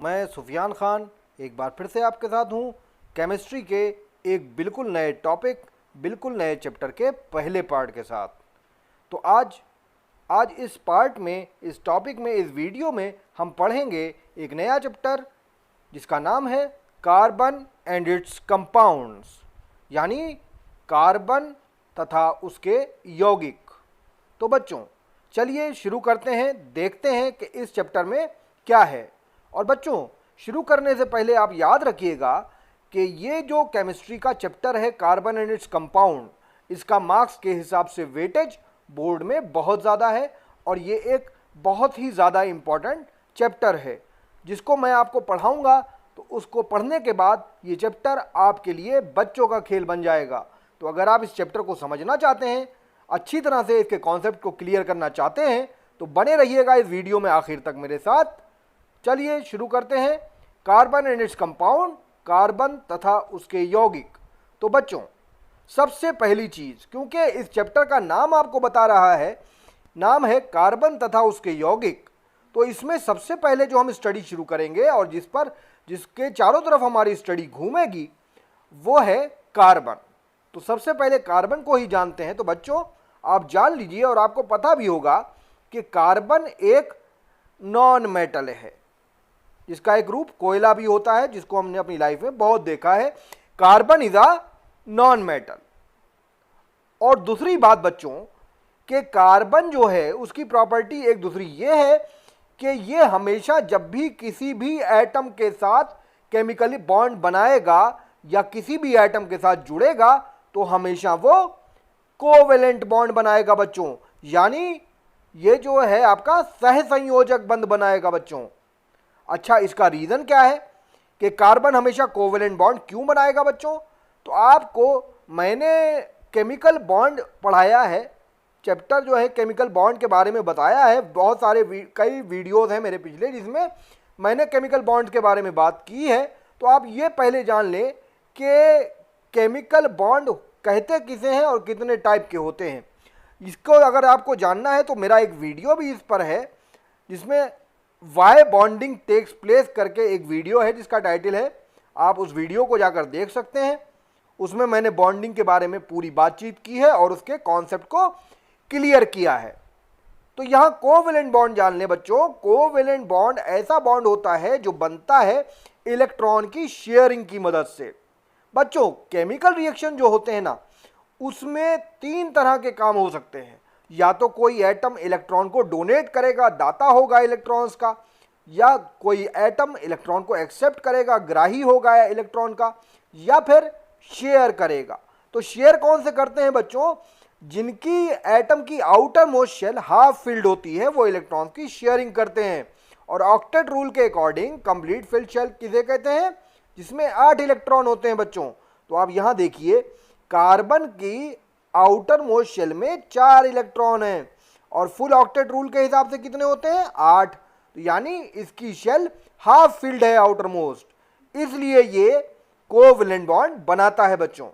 मैं सुफियान खान एक बार फिर से आपके साथ हूँ केमिस्ट्री के एक बिल्कुल नए टॉपिक, बिल्कुल नए चैप्टर के पहले पार्ट के साथ। तो आज इस पार्ट में, इस टॉपिक में, इस वीडियो में हम पढ़ेंगे एक नया चैप्टर जिसका नाम है कार्बन एंड इट्स कंपाउंड्स, यानी कार्बन तथा उसके यौगिक। तो बच्चों चलिए शुरू करते हैं, देखते हैं कि इस चैप्टर में क्या है। और बच्चों शुरू करने से पहले आप याद रखिएगा कि ये जो केमिस्ट्री का चैप्टर है कार्बन एंड इट्स कंपाउंड, इसका मार्क्स के हिसाब से वेटेज बोर्ड में बहुत ज़्यादा है और ये एक बहुत ही ज़्यादा इम्पॉर्टेंट चैप्टर है जिसको मैं आपको पढ़ाऊँगा। तो उसको पढ़ने के बाद ये चैप्टर आपके लिए बच्चों का खेल बन जाएगा। तो अगर आप इस चैप्टर को समझना चाहते हैं, अच्छी तरह से इसके कॉन्सेप्ट को क्लियर करना चाहते हैं, तो बने रहिएगा इस वीडियो में आखिर तक मेरे साथ। चलिए शुरू करते हैं carbon and its compound, carbon तथा उसके यौगिक। तो बच्चों सबसे पहली चीज, क्योंकि इस चैप्टर का नाम आपको बता रहा है, नाम है कार्बन तथा उसके यौगिक, तो इसमें सबसे पहले जो हम स्टडी शुरू करेंगे और जिसके चारों तरफ हमारी स्टडी घूमेगी वो है कार्बन। तो सबसे पहले कार्बन को ही जानते हैं। तो बच्चों आप जान लीजिए और आपको पता भी होगा कि कार्बन एक नॉन मेटल है, जिसका एक रूप कोयला भी होता है, जिसको हमने अपनी लाइफ में बहुत देखा है। Carbon is a non metal. और दूसरी बात बच्चों कि कार्बन जो है उसकी प्रॉपर्टी एक दूसरी ये है कि ये हमेशा जब भी किसी भी एटम के साथ केमिकली बॉन्ड बनाएगा या किसी भी एटम के साथ जुड़ेगा तो हमेशा वो कोवेलेंट बॉन्ड बनाएगा बच्चों, यानी ये जो है आपका सहसंयोजक बंध बनाएगा बच्चों। अच्छा, इसका रीजन क्या है कि कार्बन हमेशा कोवेलेंट बॉन्ड क्यों बनाएगा बच्चों? तो आपको मैंने केमिकल बॉन्ड पढ़ाया है, चैप्टर जो है केमिकल बॉन्ड के बारे में बताया है। बहुत सारे कई वीडियोस हैं मेरे पिछले जिसमें मैंने केमिकल बॉन्ड के बारे में बात की है। तो आप ये पहले जान लें कि केमिकल बॉन्ड कहते किसे हैं और कितने टाइप के होते हैं। इसको अगर आपको जानना है तो मेरा एक वीडियो भी इस पर है जिसमें वाई बॉन्डिंग टेक्स प्लेस करके एक वीडियो है जिसका टाइटल है, आप उस वीडियो को जाकर देख सकते हैं। उसमें मैंने बॉन्डिंग के बारे में पूरी बातचीत की है और उसके कॉन्सेप्ट को क्लियर किया है। तो यहाँ कोवेलेंट बॉन्ड जान लें बच्चों। कोवेलेंट बॉन्ड ऐसा बॉन्ड होता है जो बनता है इलेक्ट्रॉन की शेयरिंग की मदद से। बच्चों केमिकल रिएक्शन जो होते हैं ना, उसमें तीन तरह के काम हो सकते हैं। या तो कोई एटम इलेक्ट्रॉन को डोनेट करेगा, दाता होगा इलेक्ट्रॉन्स का, या कोई एटम इलेक्ट्रॉन को एक्सेप्ट करेगा, ग्राही होगा इलेक्ट्रॉन का, या फिर शेयर करेगा। तो शेयर कौन से करते हैं बच्चों? जिनकी एटम की outermost shell half filled होती है वो इलेक्ट्रॉन की शेयरिंग करते हैं। और ऑक्टेट रूल के अकॉर्डिंग कंप्लीट फिल्ड शेल किसे कहते हैं? जिसमें 8 इलेक्ट्रॉन होते हैं बच्चों। तो आप यहां देखिए कार्बन की आउटर मोस्ट शेल में 4 इलेक्ट्रॉन हैं और फुल ऑक्टेट रूल के हिसाब से कितने होते हैं? 8। तो यानी इसकी शेल हाफ फिल्ड है आउटर मोस्ट, इसलिए ये कोवेलेंट बॉन्ड बनाता है बच्चों।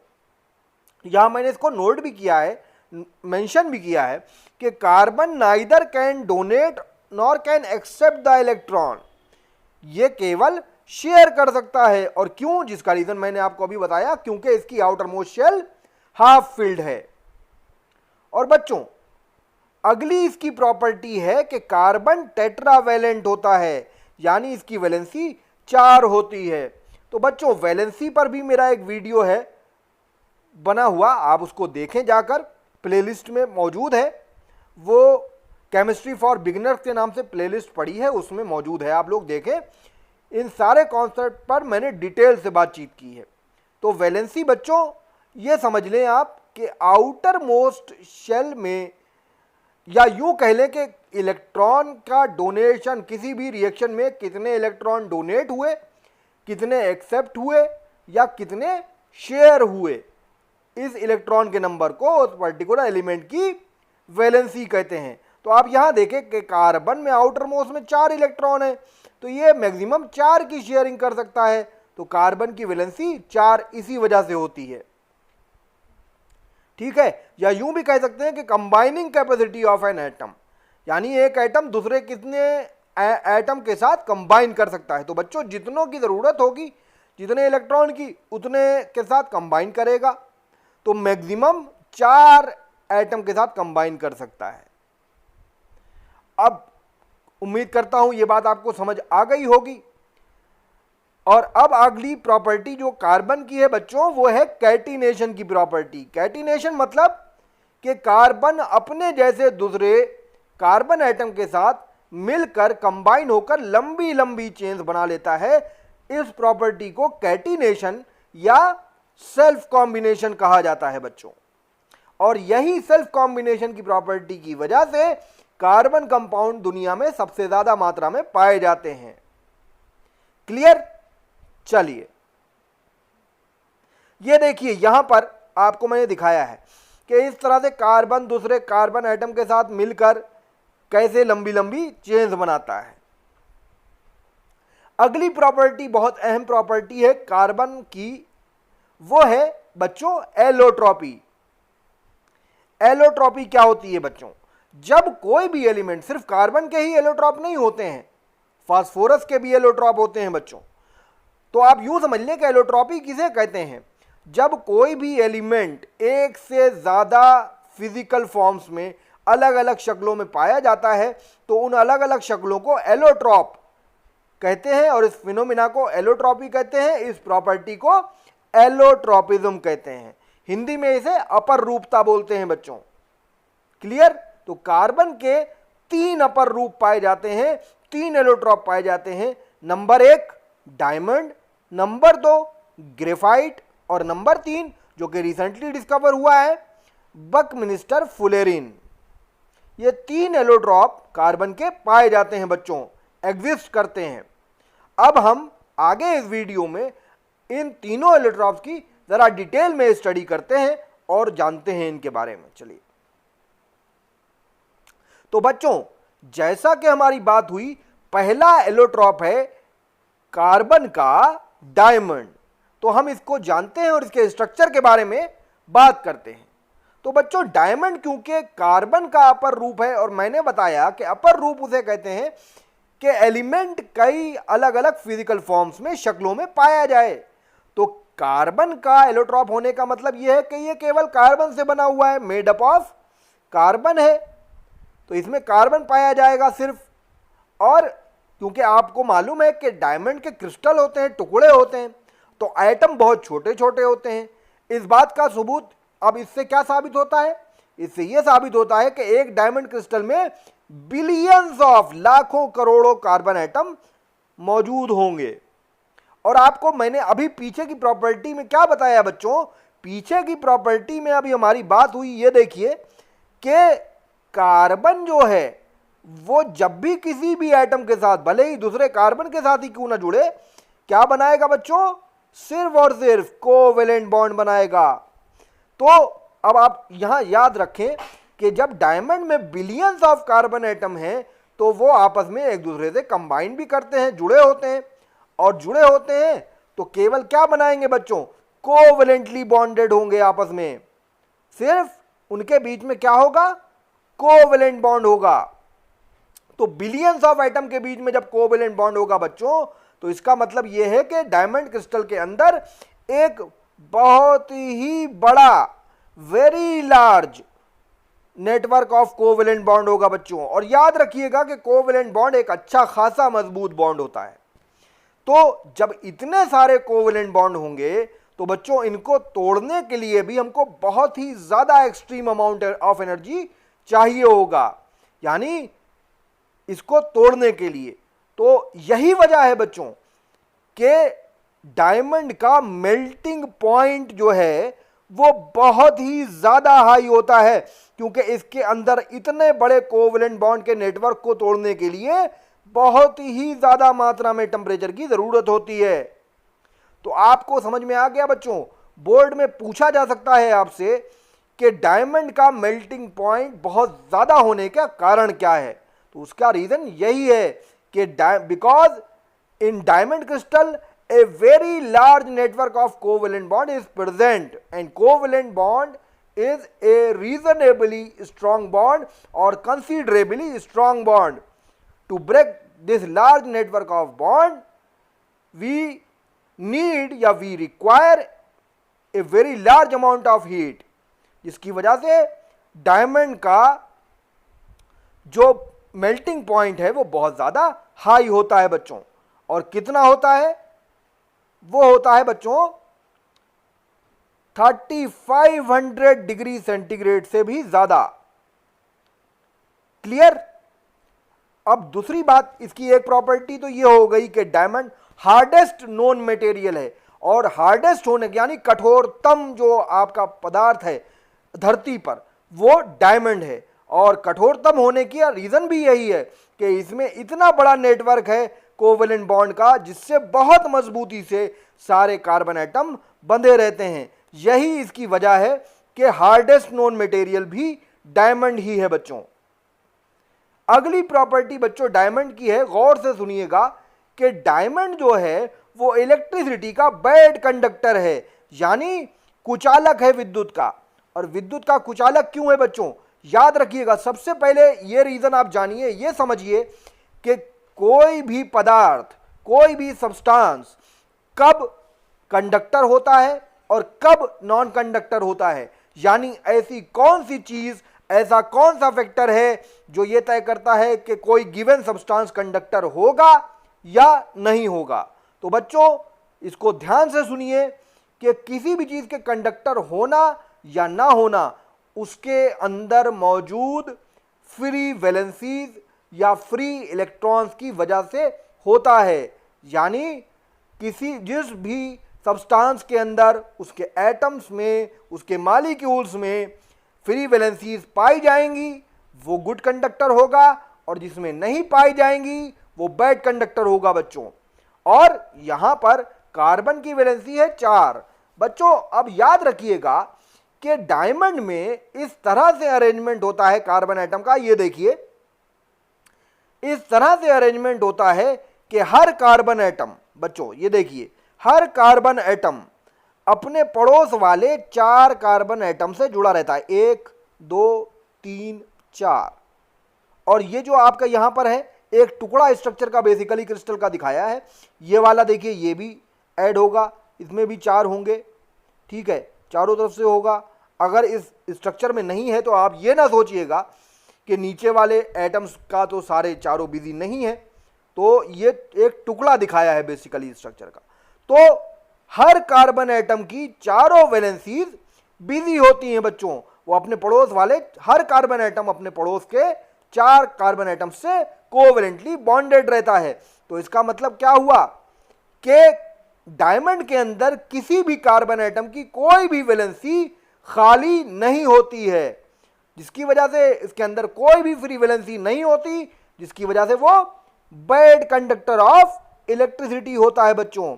यहां मैंने इसको नोट भी किया है, मेंशन भी किया है कि carbon neither can donate nor can accept the electron, ये केवल शेयर कर सकता है। और क्यों? जिसका रीजन मैंने आपको अभी बताया, क्योंकि इसकी outermost shell half filled है। और बच्चों अगली इसकी प्रॉपर्टी है कि कार्बन टेट्रावैलेंट होता है, यानी इसकी वैलेंसी 4 होती है। तो बच्चों वैलेंसी पर भी मेरा एक वीडियो है बना हुआ, आप उसको देखें, जाकर प्लेलिस्ट में मौजूद है। वो केमिस्ट्री फॉर बिगिनर्स के नाम से प्लेलिस्ट पड़ी है, उसमें मौजूद है, आप लोग देखें। इन सारे कॉन्सेप्ट पर मैंने डिटेल से बातचीत की है। तो वैलेंसी बच्चों ये समझ लें आप कि आउटर मोस्ट शेल में, या यूं कह लें कि इलेक्ट्रॉन का डोनेशन किसी भी रिएक्शन में कितने इलेक्ट्रॉन डोनेट हुए, कितने एक्सेप्ट हुए या कितने शेयर हुए, इस इलेक्ट्रॉन के नंबर को उस पर्टिकुलर एलिमेंट की वैलेंसी कहते हैं। तो आप यहां देखें कि कार्बन में आउटर मोस्ट में 4 इलेक्ट्रॉन है, तो ये मैक्सिमम 4 की शेयरिंग कर सकता है। तो कार्बन की वैलेंसी 4 इसी वजह से होती है, ठीक है। या यूं भी कह सकते हैं कि combining capacity of an atom, यानी एक एटम दूसरे कितने एटम के साथ कंबाइन कर सकता है। तो बच्चों जितनों की ज़रूरत होगी, जितने इलेक्ट्रॉन की, उतने के साथ कंबाइन करेगा। तो मैक्सिमम 4 एटम के साथ कंबाइन कर सकता है। अब उम्मीद करता हूं ये बात आपको समझ आ गई होगी। और अब अगली प्रॉपर्टी जो कार्बन की है बच्चों, वो है कैटिनेशन की प्रॉपर्टी। कैटिनेशन मतलब कि कार्बन अपने जैसे दूसरे कार्बन एटम के साथ मिलकर कंबाइन होकर लंबी लंबी चेन्स बना लेता है। इस प्रॉपर्टी को कैटिनेशन या सेल्फ कॉम्बिनेशन कहा जाता है बच्चों। और यही सेल्फ कॉम्बिनेशन की प्रॉपर्टी की वजह से कार्बन कंपाउंड दुनिया में सबसे ज्यादा मात्रा में पाए जाते हैं। क्लियर? चलिए ये देखिए, यहां पर आपको मैंने दिखाया है कि इस तरह से कार्बन दूसरे कार्बन एटम के साथ मिलकर कैसे लंबी लंबी चेन्स बनाता है। अगली प्रॉपर्टी बहुत अहम प्रॉपर्टी है कार्बन की, वो है बच्चों एलोट्रॉपी। एलोट्रॉपी क्या होती है बच्चों? जब कोई भी एलिमेंट, सिर्फ कार्बन के ही एलोट्रॉप नहीं होते हैं, फास्फोरस के भी एलोट्रॉप होते हैं बच्चों। तो आप यूं समझ लें कि एलोट्रॉपी किसे कहते हैं? जब कोई भी एलिमेंट एक से ज्यादा फिजिकल फॉर्म्स में अलग अलग शक्लों में पाया जाता है तो उन अलग अलग शक्लों को एलोट्रॉप कहते हैं, और इस फिनोमिना को एलोट्रॉपी कहते हैं। इस प्रॉपर्टी को एलोट्रॉपिज्म कहते हैं। हिंदी में इसे अपर रूपता बोलते हैं बच्चों। क्लियर? तो कार्बन के 3 अपर रूप पाए जाते हैं, 3 एलोट्रॉप पाए जाते हैं। नंबर 1 डायमंड, नंबर 2 ग्रेफाइट, और नंबर 3 जो कि रिसेंटली डिस्कवर हुआ है बकमिंस्टर फुलेरिन। ये 3 एलोट्रॉप कार्बन के पाए जाते हैं बच्चों, एग्जिस्ट करते हैं। अब हम आगे इस वीडियो में इन तीनों एलोट्रॉप्स की जरा डिटेल में स्टडी करते हैं और जानते हैं इनके बारे में। चलिए, तो बच्चों जैसा कि हमारी बात हुई, पहला एलोट्रॉप है कार्बन का डायमंड। तो हम इसको जानते हैं और इसके स्ट्रक्चर के बारे में बात करते हैं। तो बच्चों डायमंड क्योंकि कार्बन का अपर रूप है, और मैंने बताया कि अपर रूप उसे कहते हैं कि एलिमेंट कई अलग अलग फिजिकल फॉर्म्स में, शक्लों में पाया जाए। तो कार्बन का एलोट्रॉप होने का मतलब यह है कि यह केवल कार्बन से बना हुआ है, मेड अप ऑफ कार्बन है, तो इसमें कार्बन पाया जाएगा सिर्फ। और क्योंकि आपको मालूम है कि डायमंड के क्रिस्टल होते हैं, टुकड़े होते हैं, तो एटम बहुत छोटे छोटे होते हैं। इस बात का सबूत अब इससे क्या साबित होता है? इससे यह साबित होता है कि एक डायमंड क्रिस्टल में बिलियंस ऑफ, लाखों करोड़ों कार्बन एटम मौजूद होंगे। और आपको मैंने अभी पीछे की प्रॉपर्टी में क्या बताया बच्चों? पीछे की प्रॉपर्टी में अभी हमारी बात हुई, ये देखिए कि कार्बन जो है वो जब भी किसी भी एटम के साथ, भले ही दूसरे कार्बन के साथ ही क्यों ना जुड़े, क्या बनाएगा बच्चों? सिर्फ और सिर्फ कोवेलेंट बॉन्ड बनाएगा। तो अब आप यहां याद रखें कि जब डायमंड में बिलियंस ऑफ कार्बन एटम हैं तो वो आपस में एक दूसरे से कंबाइन भी करते हैं, जुड़े होते हैं। और जुड़े होते हैं तो केवल क्या बनाएंगे बच्चों? कोवेलेंटली बॉन्डेड होंगे आपस में। सिर्फ उनके बीच में क्या होगा? कोवेलेंट बॉन्ड होगा। तो बिलियंस ऑफ एटम के बीच में जब कोवेलेंट बॉन्ड होगा बच्चों, तो इसका मतलब यह है कि डायमंड क्रिस्टल के अंदर एक बहुत ही बड़ा, very large network of covalent bond होगा बच्चों। और याद रखिएगा कि कोवेलेंट बॉन्ड एक अच्छा खासा मजबूत बॉन्ड होता है। तो जब इतने सारे कोवेलेंट बॉन्ड होंगे तो बच्चों इनको तोड़ने के लिए भी हमको बहुत ही ज्यादा एक्सट्रीम अमाउंट ऑफ एनर्जी चाहिए होगा, यानी इसको तोड़ने के लिए। तो यही वजह है बच्चों कि डायमंड का मेल्टिंग पॉइंट जो है वो बहुत ही ज्यादा हाई होता है, क्योंकि इसके अंदर इतने बड़े कोवेलेंट बॉन्ड के नेटवर्क को तोड़ने के लिए बहुत ही ज्यादा मात्रा में टेम्परेचर की जरूरत होती है। तो आपको समझ में आ गया बच्चों? बोर्ड में पूछा जा सकता है आपसे कि डायमंड का मेल्टिंग पॉइंट बहुत ज्यादा होने का कारण क्या है? तो उसका रीजन यही है कि because in diamond crystal a very large network of covalent bond is present, and covalent bond is a reasonably strong bond or considerably strong bond. To break this large network of bond we need या we require a very large amount of heat, जिसकी वजह से diamond का जो melting point है वो बहुत ज्यादा हाई होता है बच्चों। और कितना होता है? वो होता है बच्चों 3500 डिग्री सेंटीग्रेड से भी ज्यादा। क्लियर? अब दूसरी बात, इसकी एक प्रॉपर्टी तो ये हो गई कि डायमंड हार्डेस्ट नोन मटेरियल है, और हार्डेस्ट होने यानी कठोरतम जो आपका पदार्थ है धरती पर वो डायमंड है। और कठोरतम होने की रीजन भी यही है कि इसमें इतना बड़ा नेटवर्क है कोवेलेंट बॉन्ड का, जिससे बहुत मजबूती से सारे कार्बन एटम बंधे रहते हैं। यही इसकी वजह है कि हार्डेस्ट नोन मटेरियल भी डायमंड ही है बच्चों। अगली प्रॉपर्टी बच्चों डायमंड की है, गौर से सुनिएगा कि डायमंड जो है वो इलेक्ट्रिसिटी का बैड कंडक्टर है, यानी कुचालक है विद्युत का। और विद्युत का कुचालक क्यों है बच्चों? याद रखिएगा, सबसे पहले ये रीजन आप जानिए, ये समझिए कि कोई भी पदार्थ, कोई भी सब्सटेंस कब कंडक्टर होता है और कब नॉन कंडक्टर होता है। यानी ऐसी कौन सी चीज, ऐसा कौन सा फैक्टर है जो यह तय करता है कि कोई गिवन सब्सटेंस कंडक्टर होगा या नहीं होगा। तो बच्चों इसको ध्यान से सुनिए कि किसी भी चीज के कंडक्टर होना या ना होना उसके अंदर मौजूद फ्री वैलेंसीज या फ्री इलेक्ट्रॉन्स की वजह से होता है। यानी जिस भी सब्सटेंस के अंदर उसके एटम्स में, उसके मॉलिक्यूल्स में फ्री वैलेंसीज पाई जाएंगी वो गुड कंडक्टर होगा, और जिसमें नहीं पाई जाएंगी वो बैड कंडक्टर होगा बच्चों। और यहां पर कार्बन की वैलेंसी है 4। बच्चों अब याद रखिएगा कि डायमंड में इस तरह से अरेंजमेंट होता है कार्बन एटम का, ये देखिए इस तरह से अरेंजमेंट होता है कि हर कार्बन एटम, बच्चों ये देखिए, हर कार्बन एटम अपने पड़ोस वाले 4 कार्बन एटम से जुड़ा रहता है, 1 2 3 4। और ये जो आपका यहां पर है एक टुकड़ा स्ट्रक्चर का बेसिकली क्रिस्टल का दिखाया है, ये वाला देखिए ये भी ऐड होगा, इसमें भी 4 होंगे, ठीक है, चारों तरफ से होगा। अगर इस स्ट्रक्चर में नहीं है तो आप ये ना सोचिएगा कि नीचे वाले एटम्स का तो सारे चारों बिजी नहीं है, तो ये एक टुकड़ा दिखाया है बेसिकली स्ट्रक्चर का। तो हर कार्बन एटम की चारों वैलेंसीज बिजी होती हैं बच्चों, वो अपने पड़ोस वाले, हर कार्बन एटम अपने पड़ोस के 4 कार्बन एटम से कोवेलेंटली बॉन्डेड रहता है। तो इसका मतलब क्या हुआ कि डायमंड के अंदर किसी भी कार्बन एटम की कोई भी वैलेंसी खाली नहीं होती है, जिसकी वजह से इसके अंदर कोई भी फ्री वैलेंसी नहीं होती, जिसकी वजह से वो बैड कंडक्टर ऑफ इलेक्ट्रिसिटी होता है बच्चों।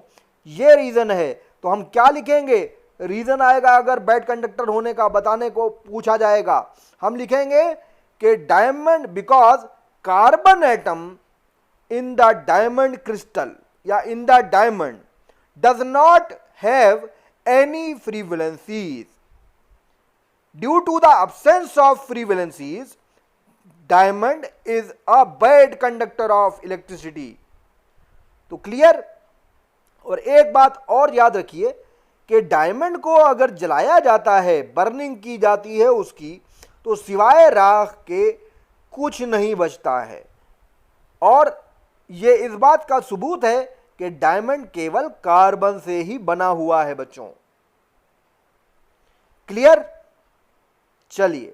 ये रीजन है। तो हम क्या लिखेंगे? रीजन आएगा अगर बैड कंडक्टर होने का बताने को पूछा जाएगा, हम लिखेंगे कि diamond, because carbon atom in the diamond crystal या in the diamond does not have any free valencies. Due to the absence of free valencies, diamond is a bad conductor of electricity. तो clear? और एक बात और याद रखिए कि diamond को अगर जलाया जाता है, बर्निंग की जाती है उसकी, तो सिवाय राख के कुछ नहीं बचता है। और ये इस बात का सबूत है कि डायमंड केवल कार्बन से ही बना हुआ है बच्चों। क्लियर? चलिए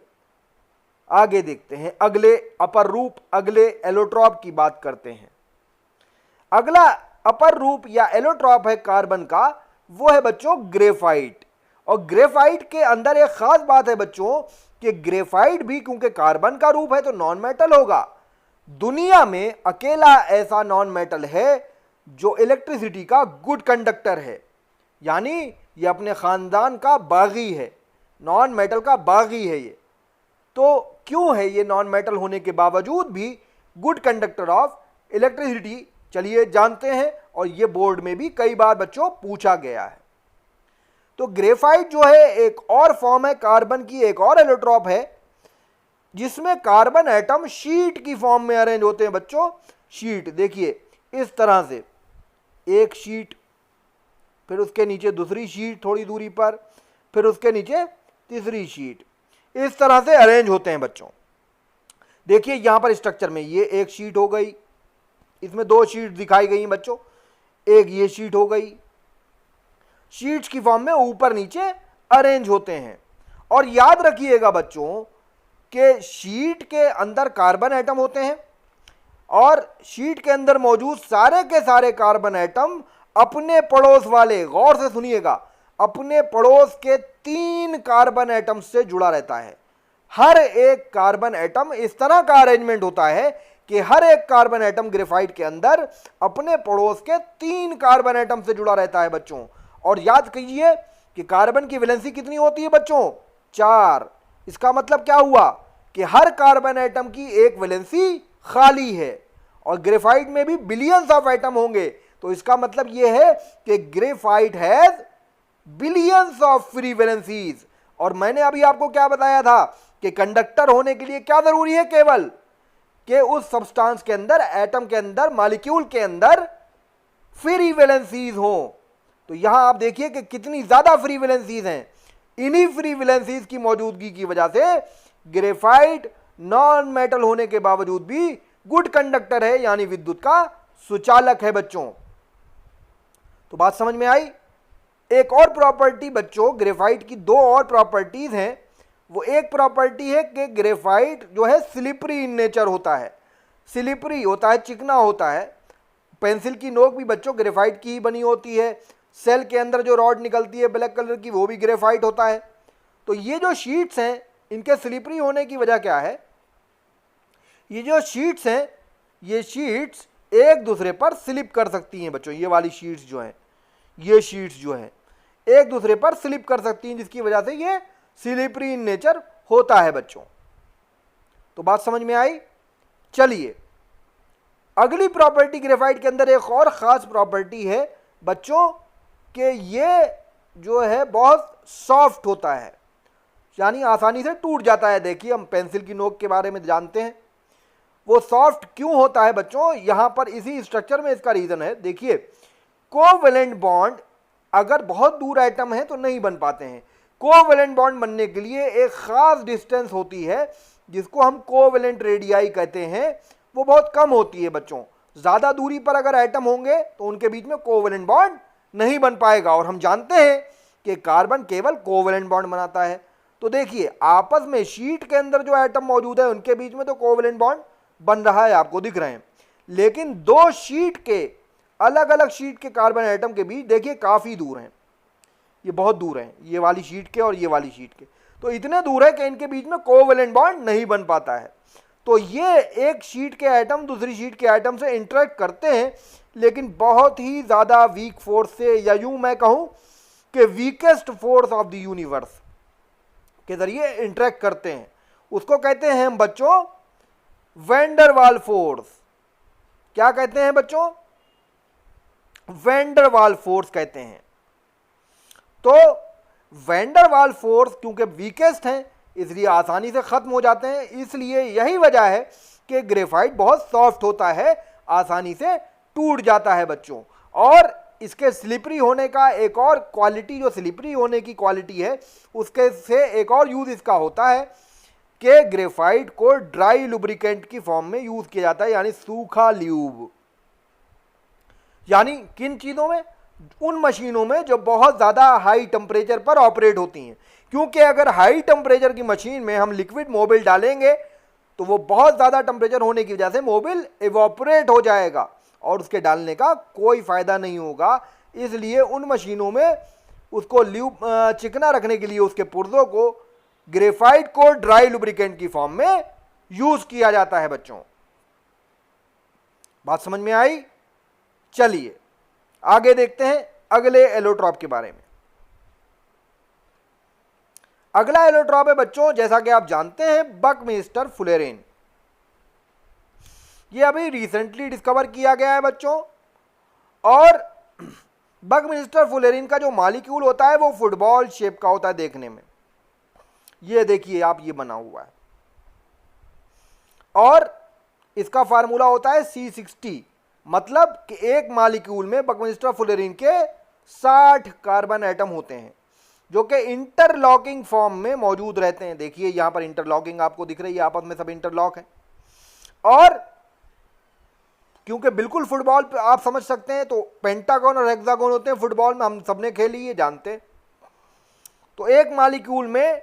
आगे देखते हैं, अगले अपर रूप, अगले एलोट्रॉप की बात करते हैं। अगला अपर रूप या एलोट्रॉप है कार्बन का, वो है बच्चों ग्रेफाइट। और ग्रेफाइट के अंदर एक खास बात है बच्चों कि ग्रेफाइट भी क्योंकि कार्बन का रूप है तो नॉन मेटल होगा। दुनिया में अकेला ऐसा नॉन मेटल है जो इलेक्ट्रिसिटी का गुड कंडक्टर है, यानी ये अपने खानदान का बागी है, नॉन मेटल का बागी है ये। तो क्यों है ये नॉन मेटल होने के बावजूद भी गुड कंडक्टर ऑफ इलेक्ट्रिसिटी? चलिए जानते हैं, और ये बोर्ड में भी कई बार बच्चों पूछा गया है। तो ग्रेफाइट जो है एक और फॉर्म है कार्बन की, एक और एलोट्रॉप है जिसमें कार्बन एटम शीट की फॉर्म में अरेंज होते हैं बच्चों। शीट, देखिए इस तरह से एक शीट, फिर उसके नीचे दूसरी शीट थोड़ी दूरी पर, फिर उसके नीचे तीसरी शीट, इस तरह से अरेंज होते हैं बच्चों। देखिए यहां पर स्ट्रक्चर में ये एक शीट हो गई, इसमें दो शीट दिखाई गई बच्चों, एक ये शीट हो गई। शीट्स की फॉर्म में ऊपर नीचे अरेंज होते हैं। और याद रखिएगा बच्चों कि शीट के अंदर कार्बन एटम होते हैं और शीट के अंदर मौजूद सारे के सारे कार्बन एटम अपने पड़ोस वाले, गौर से सुनिएगा, अपने पड़ोस के 3 कार्बन एटम से जुड़ा रहता है। हर एक कार्बन एटम इस तरह का अरेंजमेंट होता है कि हर एक कार्बन एटम ग्रेफाइट के अंदर अपने पड़ोस के 3 कार्बन एटम से जुड़ा रहता है बच्चों। और याद कीजिए कि कार्बन की वैलेंसी कितनी होती है बच्चों? 4। इसका मतलब क्या हुआ कि हर कार्बन एटम की एक वैलेंसी खाली है और ग्रेफाइट में भी बिलियंस ऑफ एटम होंगे। तो इसका मतलब यह है कि graphite has billions of free valencies. और मैंने अभी आपको क्या बताया था कि कंडक्टर होने के लिए क्या जरूरी है? केवल कि उस सब्सटेंस के अंदर, एटम के अंदर, मॉलिक्यूल के अंदर फ्री वैलेंसीज हो। तो यहां आप देखिए कि कितनी ज्यादा फ्री वैलेंसीज हैं। इन्हीं फ्री वैलेंसीज की मौजूदगी की वजह से ग्रेफाइट नॉन मेटल होने के बावजूद भी गुड कंडक्टर है, यानी विद्युत का सुचालक है बच्चों। तो बात समझ में आई? एक और प्रॉपर्टी बच्चों, ग्रेफाइट की 2 और प्रॉपर्टीज हैं। वो एक प्रॉपर्टी है कि ग्रेफाइट जो है स्लिपरी इन नेचर होता है। स्लिपरी होता है, चिकना होता है। पेंसिल की नोक भी बच्चों ग्रेफाइट की ही बनी होती है। सेल के अंदर जो रॉड निकलती है ब्लैक कलर की, वो भी ग्रेफाइट होता है। तो ये जो शीट्स हैं, इनके स्लिपरी होने की वजह क्या है? ये जो शीट्स हैं, ये शीट्स एक दूसरे पर स्लिप कर सकती हैं बच्चों। ये वाली शीट्स जो हैं, ये शीट्स जो हैं एक दूसरे पर स्लिप कर सकती हैं, जिसकी वजह से ये स्लिपरी इन नेचर होता है बच्चों। तो बात समझ में आई? चलिए अगली प्रॉपर्टी ग्रेफाइट के अंदर एक और ख़ास प्रॉपर्टी है बच्चों कि ये जो है बहुत सॉफ्ट होता है, यानी आसानी से टूट जाता है। देखिए हम पेंसिल की नोक के बारे में जानते हैं, वो सॉफ्ट क्यों होता है बच्चों? यहां पर इसी स्ट्रक्चर में इसका रीज़न है। देखिए कोवैलेंट बॉन्ड अगर बहुत दूर एटम है तो नहीं बन पाते हैं। कोवैलेंट बॉन्ड बनने के लिए एक ख़ास डिस्टेंस होती है जिसको हम कोवैलेंट रेडियाई कहते हैं, वो बहुत कम होती है बच्चों। ज़्यादा दूरी पर अगर एटम होंगे तो उनके बीच में कोवैलेंट बॉन्ड नहीं बन पाएगा। और हम जानते हैं कि कार्बन केवल कोवैलेंट बॉन्ड बनाता है। तो देखिए आपस में शीट के अंदर जो एटम मौजूद है उनके बीच में तो कोवैलेंट बॉन्ड बन रहा है, आपको दिख रहे हैं। लेकिन 2 शीट के, अलग अलग शीट के कार्बन एटम के बीच देखिए काफ़ी दूर हैं, ये बहुत दूर हैं, ये वाली शीट के और ये वाली शीट के। तो इतने दूर है कि इनके बीच में कोवैलेंट बॉन्ड नहीं बन पाता है। तो ये एक शीट के एटम दूसरी शीट के एटम से इंटरेक्ट करते हैं, लेकिन बहुत ही ज़्यादा वीक फोर्स से, या यूं मैं कहूं कि weakest force of the universe के जरिए इंटरेक्ट करते हैं। उसको कहते हैं हम बच्चों वैन डर वाल फोर्स। क्या कहते हैं बच्चों? वैन डर वाल फोर्स कहते हैं। तो वैन डर वाल फोर्स क्योंकि वीकेस्ट हैं इसलिए आसानी से खत्म हो जाते हैं। इसलिए यही वजह है कि ग्रेफाइट बहुत सॉफ्ट होता है, आसानी से टूट जाता है बच्चों। और इसके स्लिपरी होने का एक और क्वालिटी, जो स्लिपरी होने की क्वालिटी है, उसके से एक और यूज इसका होता है कि ग्रेफाइट को ड्राई लुब्रिकेंट की फॉर्म में यूज किया जाता है, यानी सूखा ल्यूब। यानी किन चीज़ों में? उन मशीनों में जो बहुत ज़्यादा हाई टेम्परेचर पर ऑपरेट होती हैं। क्योंकि अगर हाई टेम्परेचर की मशीन में हम लिक्विड मोबिल डालेंगे तो वो बहुत ज़्यादा टेम्परेचर होने की वजह से मोबिल इवोपरेट हो जाएगा और उसके डालने का कोई फ़ायदा नहीं होगा। इसलिए उन मशीनों में उसको चिकना रखने के लिए उसके पुर्जों को, ग्रेफाइट को ड्राई लुब्रिकेंट की फॉर्म में यूज़ किया जाता है बच्चों। बात समझ में आई? चलिए आगे देखते हैं अगले एलोट्रॉप के बारे में। अगला एलोट्रॉप है बच्चों, जैसा कि आप जानते हैं, बकमिंस्टर फुलेरेन। ये अभी रिसेंटली डिस्कवर किया गया है बच्चों। और बकमिंस्टर फुलेरिन का जो मॉलिक्यूल होता है वो फुटबॉल शेप का होता है देखने में। ये देखिए आप, ये बना हुआ है। और इसका फार्मूला होता है C60, मतलब कि एक मॉलिक्यूल में बकमिंस्टर फुलेरिन के 60 कार्बन एटम होते हैं जो कि इंटरलॉकिंग फॉर्म में मौजूद रहते हैं। देखिए यहां पर इंटरलॉकिंग आपको दिख रही है, आपस में सब इंटरलॉक है। और क्योंकि बिल्कुल फुटबॉल पे आप समझ सकते हैं, तो पेंटागन और हेक्सागन होते हैं फुटबॉल में, हम सबने खेली है, जानते हैं। तो एक मॉलिक्यूल में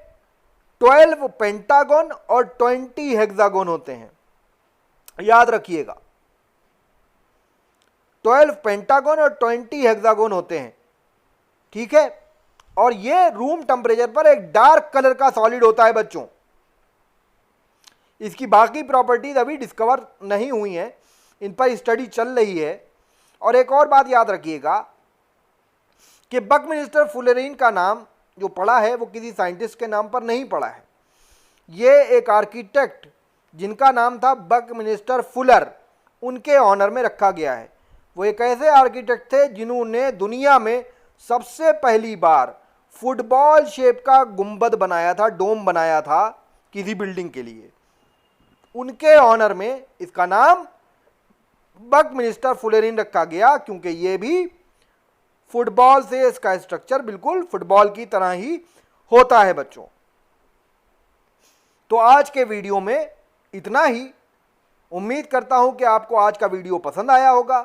12 पेंटागन और 20 हेक्सागन होते हैं, याद रखिएगा। 12 पेंटागन और 20 हेक्सागन होते हैं, ठीक है। और ये रूम टेम्परेचर पर एक डार्क कलर का सॉलिड होता है बच्चों। इसकी बाकी प्रॉपर्टीज अभी डिस्कवर नहीं हुई हैं, इन पर स्टडी चल रही है। और एक और बात याद रखिएगा कि बकमिंस्टर फुलेरिन का नाम जो पड़ा है वो किसी साइंटिस्ट के नाम पर नहीं पड़ा है। ये एक आर्किटेक्ट जिनका नाम था बकमिंस्टर फुलर, उनके ऑनर में रखा गया है। वो एक ऐसे आर्किटेक्ट थे जिन्होंने दुनिया में सबसे पहली बार फुटबॉल शेप का गुंबद बनाया था, डोम बनाया था किसी बिल्डिंग के लिए। उनके ऑनर में इसका नाम बकमिंस्टर फुलेरिन रखा गया, क्योंकि ये भी फुटबॉल से, इसका स्ट्रक्चर बिल्कुल फुटबॉल की तरह ही होता है बच्चों। तो आज के वीडियो में इतना ही। उम्मीद करता हूं कि आपको आज का वीडियो पसंद आया होगा,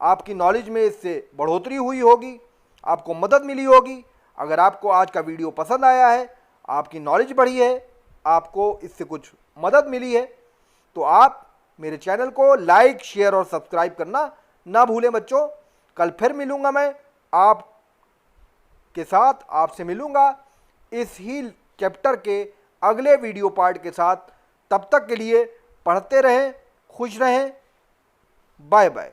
आपकी नॉलेज में इससे बढ़ोतरी हुई होगी, आपको मदद मिली होगी। अगर आपको आज का वीडियो पसंद आया है, आपकी नॉलेज बढ़ी है, आपको इससे कुछ मदद मिली है, तो आप मेरे चैनल को लाइक, शेयर और सब्सक्राइब करना ना भूलें बच्चों। कल फिर मिलूंगा मैं आपके साथ, आपसे मिलूंगा इस ही चैप्टर के अगले वीडियो पार्ट के साथ। तब तक के लिए पढ़ते रहें, खुश रहें, बाय बाय।